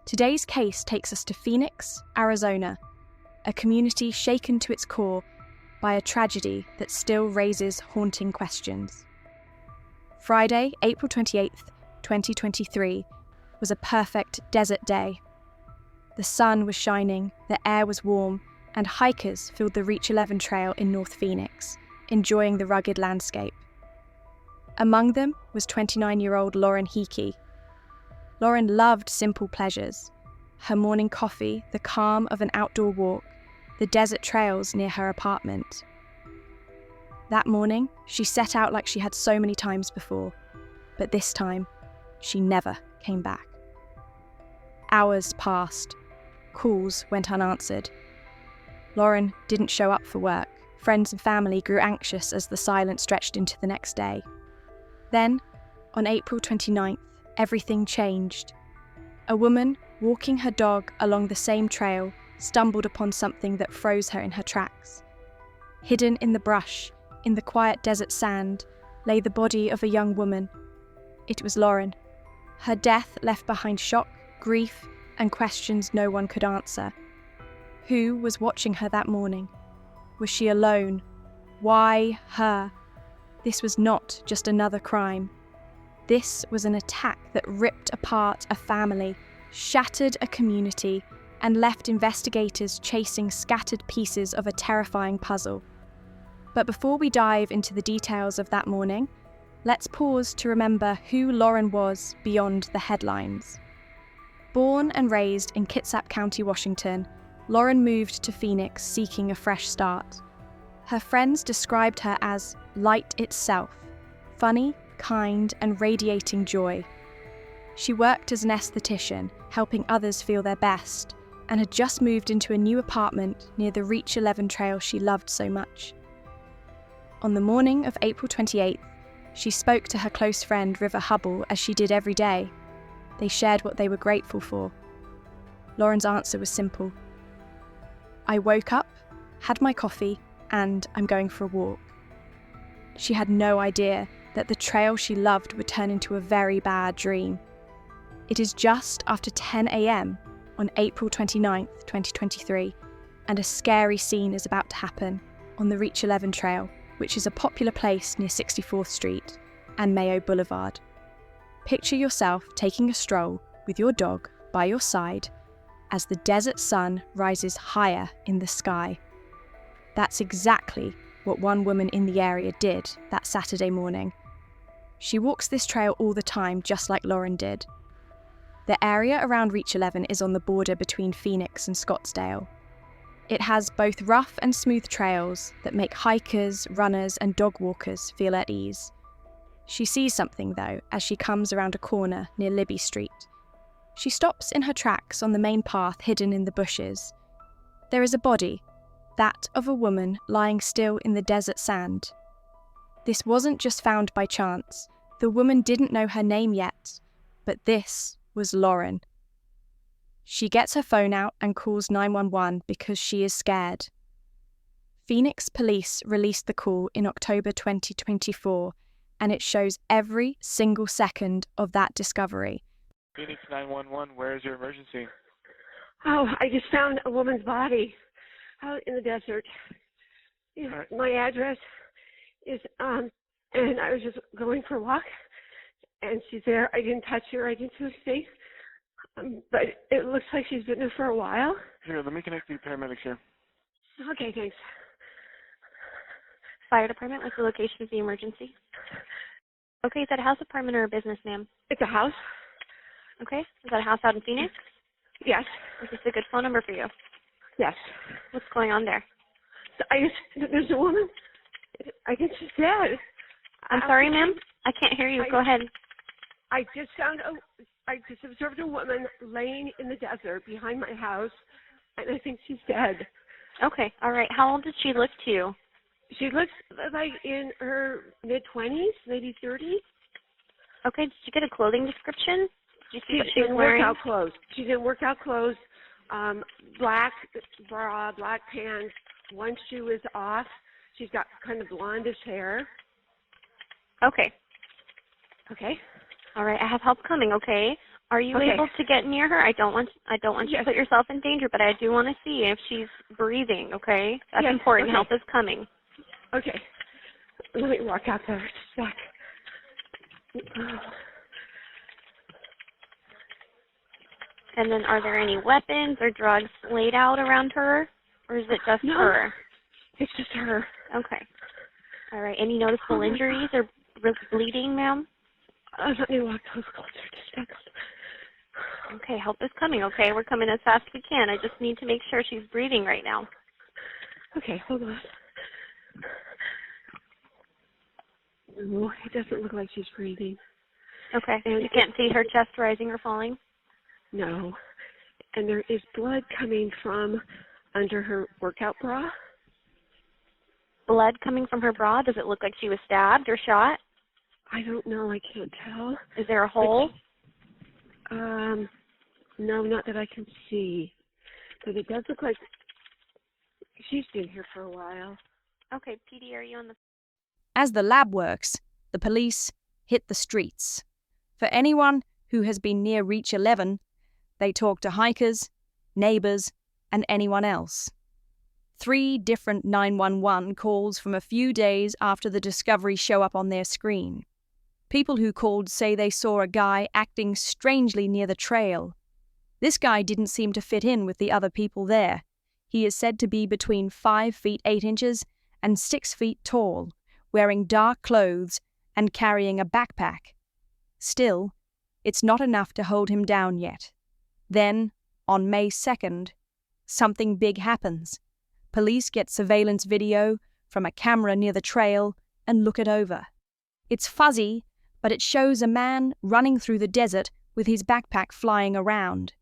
Today's case takes us to Phoenix, Arizona, a community shaken to its core by a tragedy that still raises haunting questions. Friday, April 28th, 2023, was a perfect desert day. The sun was shining, the air was warm, and hikers filled the Reach 11 trail in North Phoenix, enjoying the rugged landscape. Among them was 29-year-old Lauren Heike. Lauren loved simple pleasures: her morning coffee, the calm of an outdoor walk, the desert trails near her apartment. That morning, she set out like she had so many times before, but this time, she never came back. Hours passed. Calls went unanswered. Lauren didn't show up for work. Friends and family grew anxious as the silence stretched into the next day. Then, on April 29th, everything changed. A woman walking her dog along the same trail stumbled upon something that froze her in her tracks. Hidden in the brush, in the quiet desert sand, lay the body of a young woman. It was Lauren. Her death left behind shock, grief, and questions no one could answer. Who was watching her that morning? Was she alone? Why her? This was not just another crime. This was an attack that ripped apart a family, shattered a community, and left investigators chasing scattered pieces of a terrifying puzzle. But before we dive into the details of that morning, let's pause to remember who Lauren was beyond the headlines. Born and raised in Kitsap County, Washington, Lauren moved to Phoenix seeking a fresh start. Her friends described her as light itself, funny, kind, and radiating joy. She worked as an esthetician, helping others feel their best, and had just moved into a new apartment near the Reach 11 trail she loved so much. On the morning of April 28th, she spoke to her close friend River Hubble as she did every day. They shared what they were grateful for. Lauren's answer was simple. I woke up, had my coffee, and I'm going for a walk. She had no idea that the trail she loved would turn into a very bad dream. It is just after 10 a.m. on April 29th, 2023, and a scary scene is about to happen on the Reach 11 trail, which is a popular place near 64th Street and Mayo Boulevard. Picture yourself taking a stroll with your dog by your side as the desert sun rises higher in the sky. That's exactly what one woman in the area did that Saturday morning. She walks this trail all the time, just like Lauren did. The area around Reach 11 is on the border between Phoenix and Scottsdale. It has both rough and smooth trails that make hikers, runners, and dog walkers feel at ease. She sees something, though, as she comes around a corner near Libby Street. She stops in her tracks on the main path hidden in the bushes. There is a body, that of a woman lying still in the desert sand. This wasn't just found by chance. The woman didn't know her name yet, but this was Lauren. She gets her phone out and calls 911 because she is scared. Phoenix police released the call in October 2024, and it shows every single second of that discovery. Phoenix 911, where is your emergency? Oh, I just found a woman's body out in the desert. Right. My address is, and I was just going for a walk, and she's there. I didn't touch her. I didn't do anything. But it looks like she's been there for a while. Here, let me connect you to paramedics here. Okay, thanks. Fire department, what's the location of the emergency? Okay, is that a house, apartment, or a business, ma'am? It's a house. Okay, is that a house out in Phoenix? Yes. Is this a good phone number for you? Yes. What's going on there? There's a woman. I think she's dead. I'm sorry, ma'am. I can't hear you. Go ahead. I just observed a woman laying in the desert behind my house, and I think she's dead. Okay, all right. How old does she look to you? She looks like in her mid-20s, maybe 30s. Okay, did you get a clothing description? Did you see what she was in wearing? Workout clothes. She's in workout clothes, black bra, black pants. One shoe is off. She's got kind of blondish hair. Okay. Okay. All right, I have help coming, okay? Are you Okay. able to get near her? I don't want you Yes. to put yourself in danger, but I do want to see if she's breathing, okay? That's Yes, important. okay. Help is coming. Okay. Let me walk out there just a sec. And then are there any weapons or drugs laid out around her? Or is it just No. her? It's just her. Okay. All right. Any noticeable injuries or bleeding, ma'am? Let me walk closer just a second. Okay, help is coming, okay? We're coming as fast as we can. I just need to make sure she's breathing right now. Okay, hold on. No, it doesn't look like she's breathing. Okay. And You can't see her chest rising or falling? No. And there is blood coming from under her workout bra. Blood coming from her bra? Does it look like she was stabbed or shot? I don't know. I can't tell. Is there a hole? No, not that I can see. But it does look like she's been here for a while. Okay, PD, are you on the... As the lab works, the police hit the streets. For anyone who has been near Reach 11, they talk to hikers, neighbors, and anyone else. 3 different 911 calls from a few days after the discovery show up on their screen. People who called say they saw a guy acting strangely near the trail. This guy didn't seem to fit in with the other people there. He is said to be between 5 feet 8 inches and 6 feet tall, wearing dark clothes and carrying a backpack. Still, it's not enough to hold him down yet. Then, on May 2nd, something big happens. Police get surveillance video from a camera near the trail and look it over. It's fuzzy, but it shows a man running through the desert with his backpack flying around.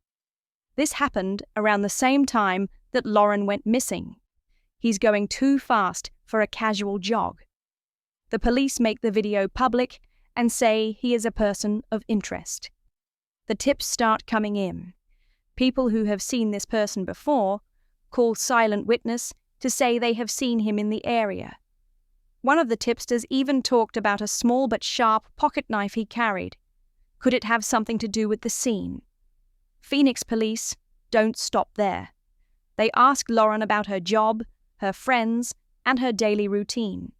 This happened around the same time that Lauren went missing. He's going too fast for a casual jog. The police make the video public and say he is a person of interest. The tips start coming in. People who have seen this person before call Silent Witness to say they have seen him in the area. One of the tipsters even talked about a small but sharp pocket knife he carried. Could it have something to do with the scene? Phoenix police don't stop there. They ask Lauren about her job, her friends, and her daily routine.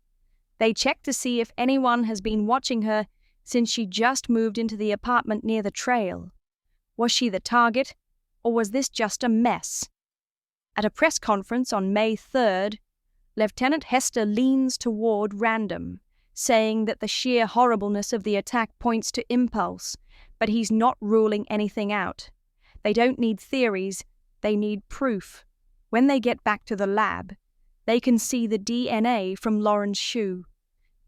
They check to see if anyone has been watching her since she just moved into the apartment near the trail. Was she the target, or was this just a mess? At a press conference on May 3rd, Lieutenant Hester leans toward random, saying that the sheer horribleness of the attack points to impulse, but he's not ruling anything out. They don't need theories, they need proof. When they get back to the lab, they can see the DNA from Lauren's shoe.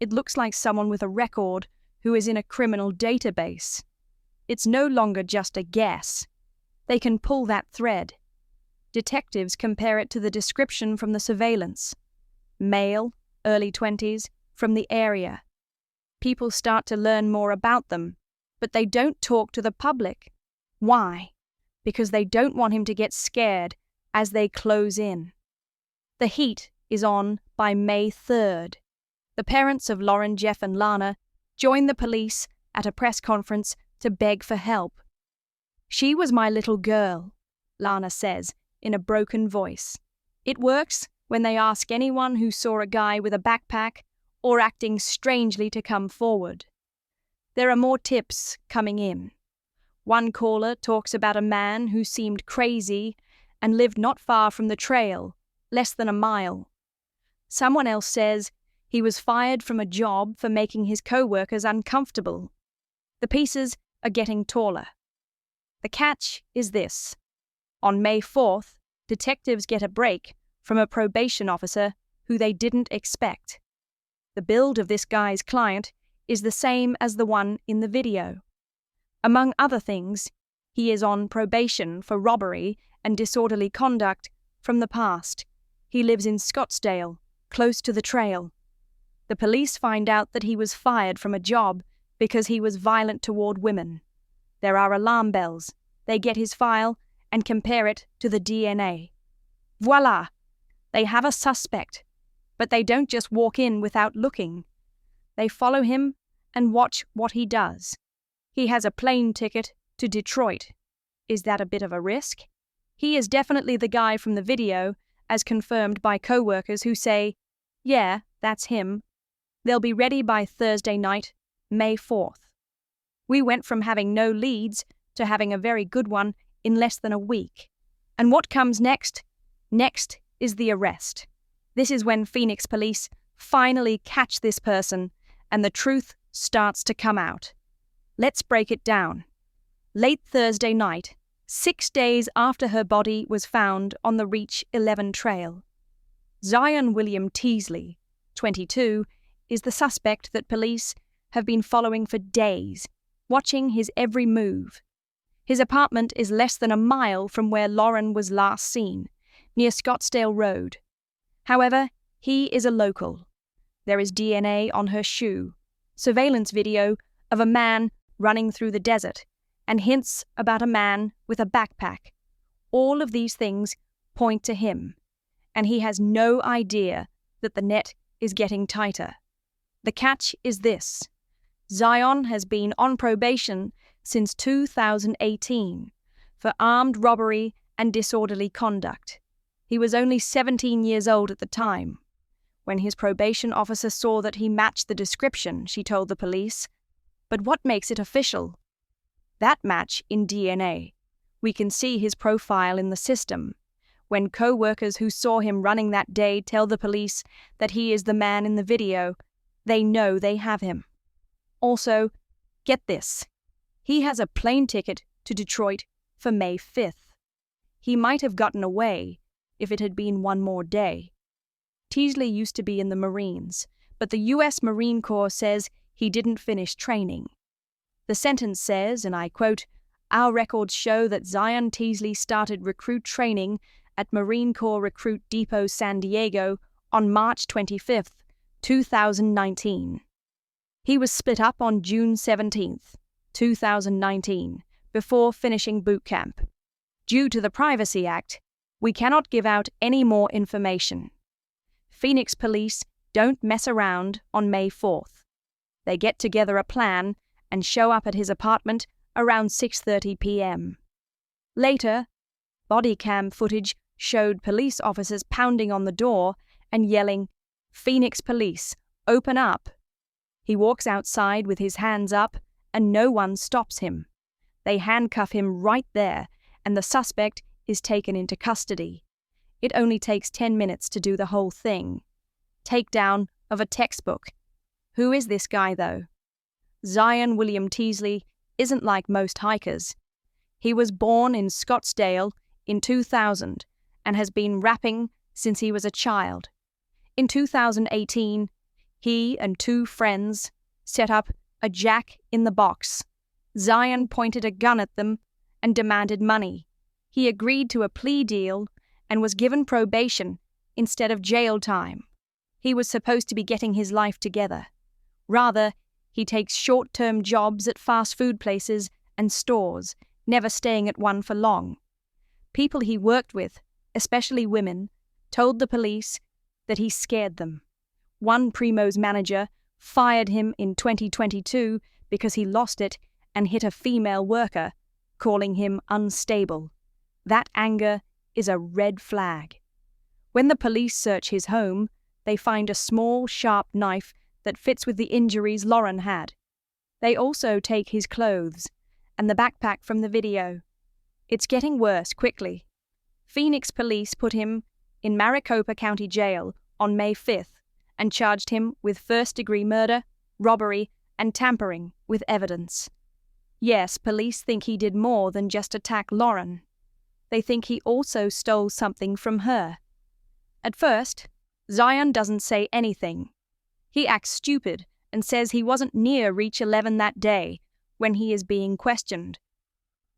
It looks like someone with a record who is in a criminal database. It's no longer just a guess. They can pull that thread. Detectives compare it to the description from the surveillance. Male, early 20s, from the area. People start to learn more about them, but they don't talk to the public. Why? Because they don't want him to get scared as they close in. The heat is on by May 3rd. The parents of Lauren, Jeff, and Lana join the police at a press conference to beg for help. "She was my little girl," Lana says in a broken voice. It works when they ask anyone who saw a guy with a backpack or acting strangely to come forward. There are more tips coming in. One caller talks about a man who seemed crazy and lived not far from the trail, less than a mile. Someone else says he was fired from a job for making his co-workers uncomfortable. The pieces are getting taller. The catch is this. On May 4th, detectives get a break from a probation officer who they didn't expect. The build of this guy's client is the same as the one in the video. Among other things, he is on probation for robbery and disorderly conduct from the past. He lives in Scottsdale, close to the trail. The police find out that he was fired from a job because he was violent toward women. There are alarm bells. They get his file and compare it to the DNA. Voila! They have a suspect, but they don't just walk in without looking. They follow him and watch what he does. He has a plane ticket to Detroit. Is that a bit of a risk? He is definitely the guy from the video, as confirmed by co-workers who say, yeah, that's him. They'll be ready by Thursday night, May 4th. We went from having no leads to having a very good one in less than a week. And what comes next? Next is the arrest. This is when Phoenix police finally catch this person and the truth starts to come out. Let's break it down. Late Thursday night, 6 days after her body was found on the Reach 11 trail, Zion William Teasley, 22, is the suspect that police have been following for days, watching his every move. His apartment is less than a mile from where Lauren was last seen, near Scottsdale Road. However, he is a local. There is DNA on her shoe, surveillance video of a man running through the desert, and hints about a man with a backpack. All of these things point to him, and he has no idea that the net is getting tighter. The catch is this. Zion has been on probation since 2018 for armed robbery and disorderly conduct. He was only 17 years old at the time. When his probation officer saw that he matched the description, she told the police. But what makes it official? That match in DNA. We can see his profile in the system. When co-workers who saw him running that day tell the police that he is the man in the video, they know they have him. Also, get this. He has a plane ticket to Detroit for May 5th. He might have gotten away if it had been one more day. Teasley used to be in the Marines, but the U.S. Marine Corps says he didn't finish training. The sentence says, and I quote, "Our records show that Zion Teasley started recruit training at Marine Corps Recruit Depot San Diego on March 25, 2019. He was split up on June 17, 2019, before finishing boot camp. Due to the Privacy Act, we cannot give out any more information. Phoenix police don't mess around on May 4th. They get together a plan and show up at his apartment around 6:30 p.m. Later, body cam footage showed police officers pounding on the door and yelling, "Phoenix police, open up." He walks outside with his hands up and no one stops him. They handcuff him right there and the suspect is taken into custody. It only takes 10 minutes to do the whole thing. Takedown of a textbook. Who is this guy, though? Zion William Teasley isn't like most hikers. He was born in Scottsdale in 2000 and has been rapping since he was a child. In 2018, he and 2 friends set up a Jack in the Box. Zion pointed a gun at them and demanded money. He agreed to a plea deal and was given probation instead of jail time. He was supposed to be getting his life together. Rather, he takes short-term jobs at fast food places and stores, never staying at one for long. People he worked with, especially women, told the police that he scared them. One Primo's manager fired him in 2022 because he lost it and hit a female worker, calling him unstable. That anger is a red flag. When the police search his home, they find a small, sharp knife that fits with the injuries Lauren had. They also take his clothes and the backpack from the video. It's getting worse quickly. Phoenix police put him in Maricopa County Jail on May 5th and charged him with first-degree murder, robbery, and tampering with evidence. Yes, police think he did more than just attack Lauren. They think he also stole something from her. At first, Zion doesn't say anything. He acts stupid and says he wasn't near Reach 11 that day when he is being questioned.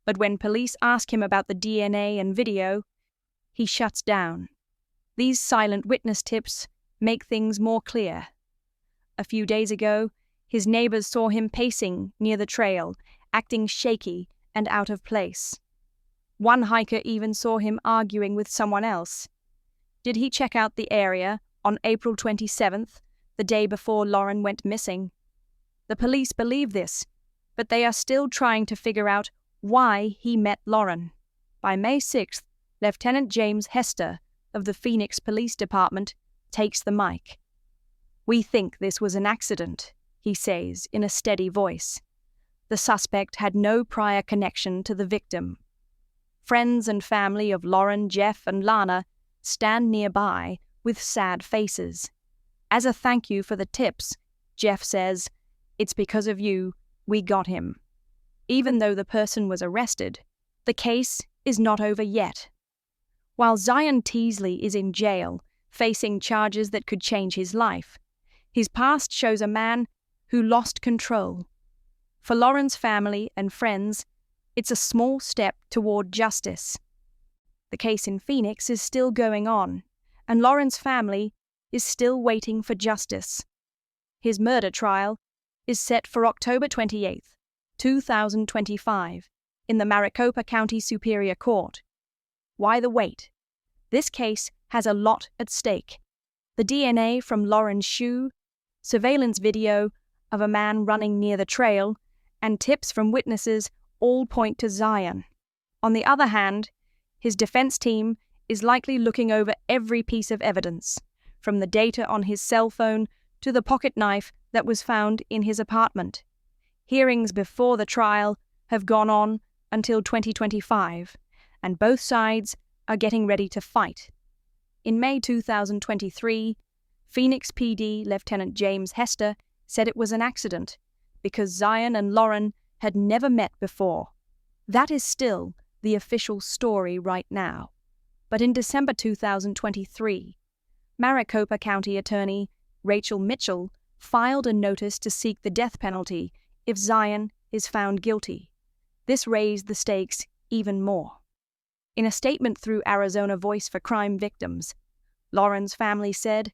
But when police ask him about the DNA and video, he shuts down. These silent witness tips make things more clear. A few days ago, his neighbors saw him pacing near the trail, acting shaky and out of place. One hiker even saw him arguing with someone else. Did he check out the area on April 27th, the day before Lauren went missing? The police believe this, but they are still trying to figure out Why He Met Lauren. By May 6th, Lieutenant James Hester of the Phoenix Police Department takes the mic. "We think this was an accident," he says in a steady voice. The suspect had no prior connection to the victim. Friends and family of Lauren, Jeff, and Lana stand nearby with sad faces. As a thank you for the tips, Jeff says, "It's because of you we got him." Even though the person was arrested, the case is not over yet. While Zion Teasley is in jail, facing charges that could change his life, his past shows a man who lost control. For Lauren's family and friends, it's a small step toward justice. The case in Phoenix is still going on, and Lauren's family is still waiting for justice. His murder trial is set for October 28th, 2025, in the Maricopa County Superior Court. Why the wait? This case has a lot at stake. The DNA from Lauren's shoe, surveillance video of a man running near the trail, and tips from witnesses all point to Zion. On the other hand, his defense team is likely looking over every piece of evidence, from the data on his cell phone to the pocket knife that was found in his apartment. Hearings before the trial have gone on until 2025, and both sides are getting ready to fight. In May 2023, Phoenix PD Lieutenant James Hester said it was an accident because Zion and Lauren had never met before. That is still the official story right now. But in December 2023, Maricopa County Attorney Rachel Mitchell filed a notice to seek the death penalty if Zion is found guilty. This raised the stakes even more. In a statement through Arizona Voice for Crime Victims, Lauren's family said,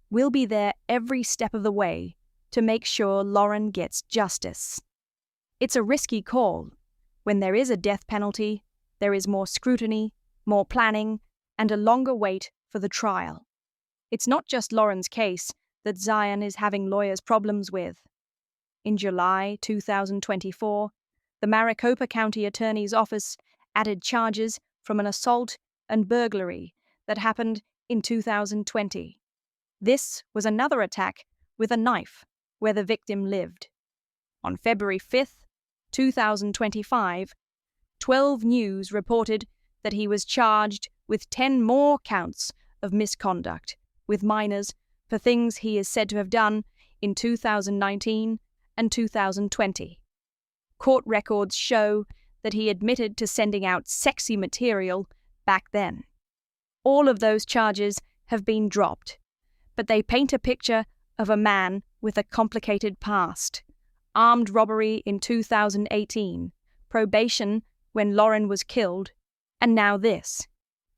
"We'll be there every step of the way to make sure Lauren gets justice." It's a risky call. When there is a death penalty, there is more scrutiny, more planning, and a longer wait for the trial. It's not just Lauren's case that Zion is having lawyers' problems with. In July 2024, the Maricopa County Attorney's Office added charges from an assault and burglary that happened in 2020. This was another attack with a knife where the victim lived. On February 5th, 2025, 12 News reported that he was charged with 10 more counts of misconduct with minors for things he is said to have done in 2019 and 2020. Court records show that he admitted to sending out sexy material back then. All of those charges have been dropped, but they paint a picture of a man with a complicated past. Armed robbery in 2018, probation when Lauren was killed, and now this.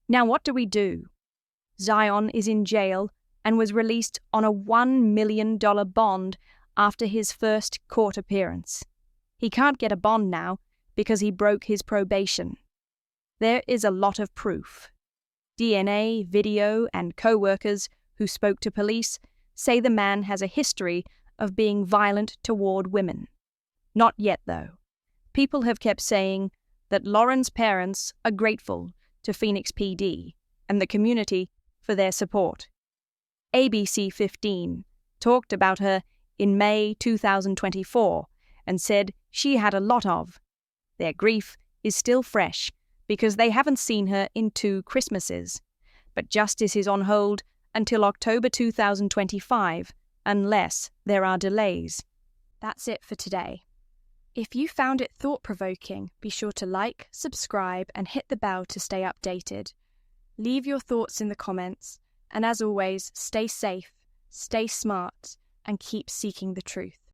Now what do we do? Zion is in jail and was released on a $1 million bond after his first court appearance. He can't get a bond now because he broke his probation. There is a lot of proof. DNA, video, and co-workers who spoke to police say the man has a history of being violent toward women. Not yet, though. People have kept saying that Lauren's parents are grateful to Phoenix PD and the community for their support. ABC 15 talked about her in May 2024 and said she had a lot of. Their grief is still fresh because they haven't seen her in 2 Christmases, but justice is on hold until October 2025 unless there are delays. That's it for today. If you found it thought-provoking, be sure to like, subscribe, and hit the bell to stay updated. Leave your thoughts in the comments, and as always, stay safe, stay smart, and keep seeking the truth.